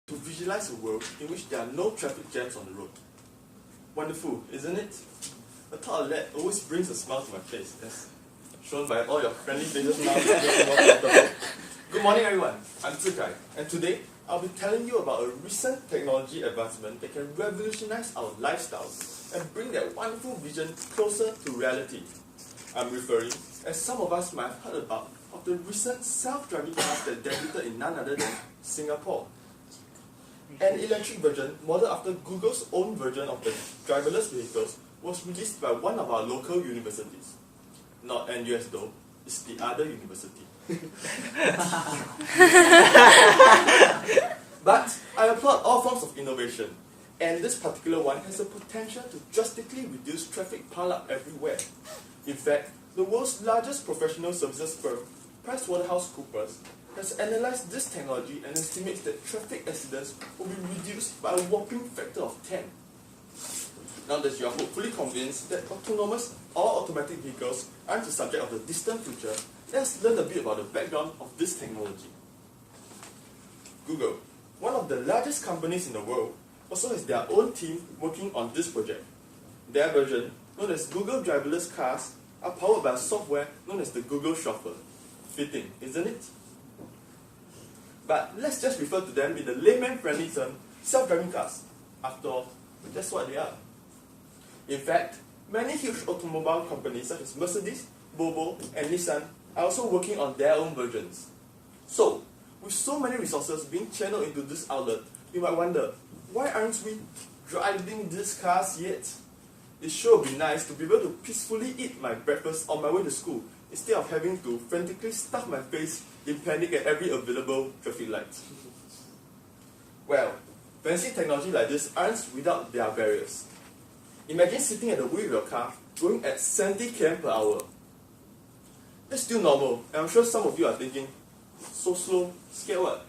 to visualize a world in which there are no traffic jams on the road. Wonderful, isn't it? A thought of that always brings a smile to my face, as shown by all your friendly faces now. Good morning everyone, I'm Zhikai, and today I'll be telling you about a recent technology advancement that can revolutionize our lifestyles and bring that wonderful vision closer to reality. I'm referring, as some of us might have heard about, of the recent self-driving cars that debuted in none other than Singapore. An electric version, modeled after Google's own version of the driverless vehicles, was released by one of our local universities. Not NUS though, it's the other university. But I applaud all forms of innovation, and this particular one has the potential to drastically reduce traffic pile-up everywhere. In fact, the world's largest professional services firm, PricewaterhouseCoopers, has analyzed this technology and estimates that traffic accidents will be reduced by a whopping factor of 10. Now that you are hopefully convinced that autonomous or automatic vehicles aren't the subject of the distant future, let's learn a bit about the background of this technology. Google, one of the largest companies in the world, also has their own team working on this project. Their version, known as Google driverless cars, are powered by a software known as the Google Chauffeur. Fitting, isn't it? But let's just refer to them in the layman-friendly term, self-driving cars. After all, that's what they are. In fact, many huge automobile companies such as Mercedes, Volvo, and Nissan are also working on their own versions. So, with so many resources being channeled into this outlet, you might wonder, why aren't we driving these cars yet? It sure would be nice to be able to peacefully eat my breakfast on my way to school instead of having to frantically stuff my face in panic at every available traffic light. Well, fancy technology like this aren't without their barriers. Imagine sitting at the wheel of your car going at 70 km per hour. That's still normal, and I'm sure some of you are thinking, so slow, scared what?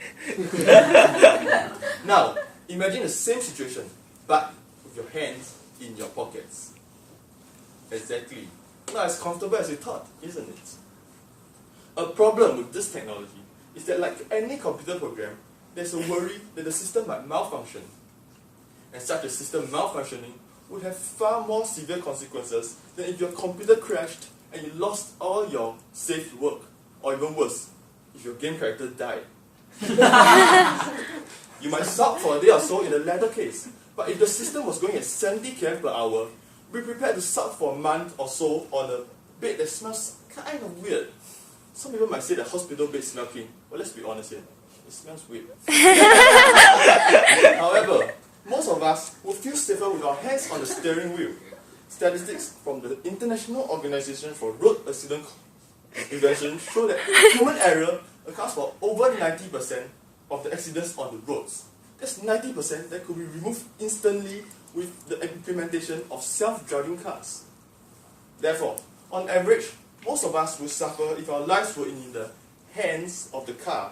Now, imagine the same situation, but with your hands in your pockets. Exactly. Not as comfortable as you thought, isn't it? A problem with this technology is that, like any computer program, there's a worry that the system might malfunction. And such a system malfunctioning would have far more severe consequences than if your computer crashed and you lost all your saved work, or even worse, if your game character died. You might sulk for a day or so in the latter case, but if the system was going at 70 km per hour, be prepared to sulk for a month or so on a bed that smells kind of weird. Some people might say that hospital beds smell clean, but let's be honest here, it smells weird. However, most of us will feel safer with our hands on the steering wheel. Statistics from the International Organization for Road Accident Prevention show that human error accounts for over 90% of the accidents on the roads. That's 90% that could be removed instantly with the implementation of self-driving cars. Therefore, on average, most of us will suffer if our lives were in the hands of the car.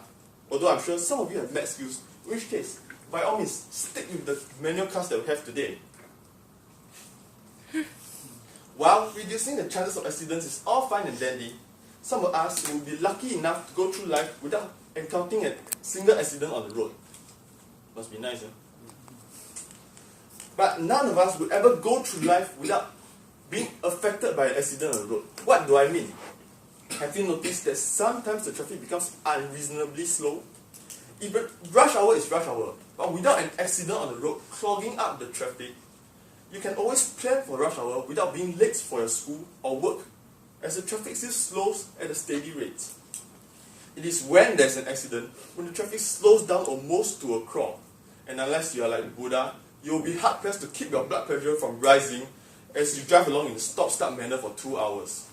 Although I'm sure some of you have mad skills, in which case, by all means, stick with the manual cars that we have today. While reducing the chances of accidents is all fine and dandy, some of us will be lucky enough to go through life without encountering a single accident on the road. Must be nice, huh? But none of us will ever go through life without being affected by an accident on the road. What do I mean? Have you noticed that sometimes the traffic becomes unreasonably slow? Even rush hour is rush hour, but without an accident on the road clogging up the traffic, you can always plan for rush hour without being late for your school or work, as the traffic still slows at a steady rate. It is when there's an accident, when the traffic slows down almost to a crawl, and unless you are like Buddha, you will be hard-pressed to keep your blood pressure from rising as you drive along in a stop-start manner for 2 hours.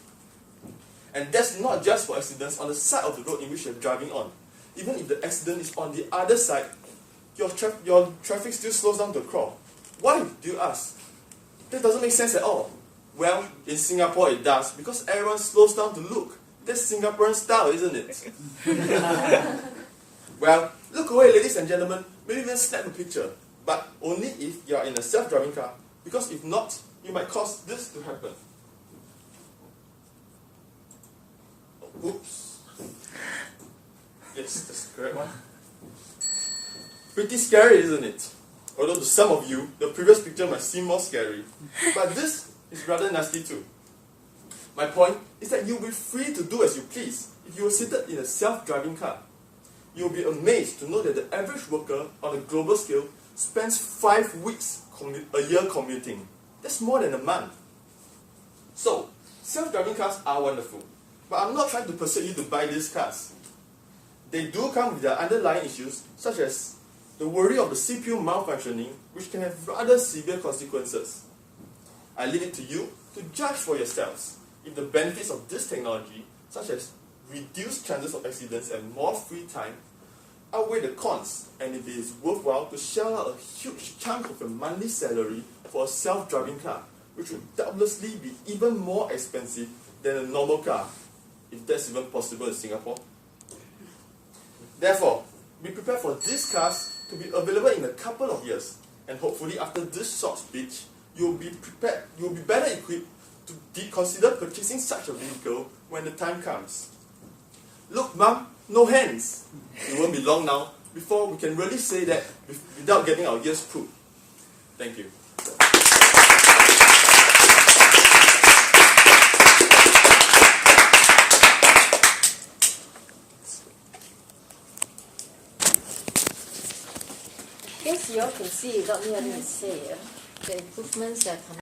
And that's not just for accidents on the side of the road in which you're driving on. Even if the accident is on the other side, your traffic still slows down to a crawl. Why, do you ask? That doesn't make sense at all. Well, in Singapore it does, because everyone slows down to look. That's Singaporean style, isn't it? Well, look away, ladies and gentlemen. Maybe even snap a picture. But only if you are in a self-driving car, because if not, you might cause this to happen. Oops. Yes, that's the correct one. Pretty scary, isn't it? Although to some of you, the previous picture might seem more scary. But this is rather nasty too. My point is that you'll be free to do as you please if you were seated in a self-driving car. You'll be amazed to know that the average worker on a global scale spends 5 weeks a year commuting. That's more than a month. So, self-driving cars are wonderful. But I'm not trying to persuade you to buy these cars. They do come with their underlying issues, such as the worry of the CPU malfunctioning, which can have rather severe consequences. I leave it to you to judge for yourselves if the benefits of this technology, such as reduced chances of accidents and more free time, outweigh the cons, and if it is worthwhile to shell out a huge chunk of your monthly salary for a self-driving car, which would doubtlessly be even more expensive than a normal car, if that's even possible in Singapore. Therefore, be prepared for these cars to be available in a couple of years, and hopefully after this short speech, you'll be better equipped to consider purchasing such a vehicle when the time comes. Look, Mum, no hands! It won't be long now before we can really say that without getting our ears pulled. Thank you. Yes, you all can see without me having to say, the improvements that are coming.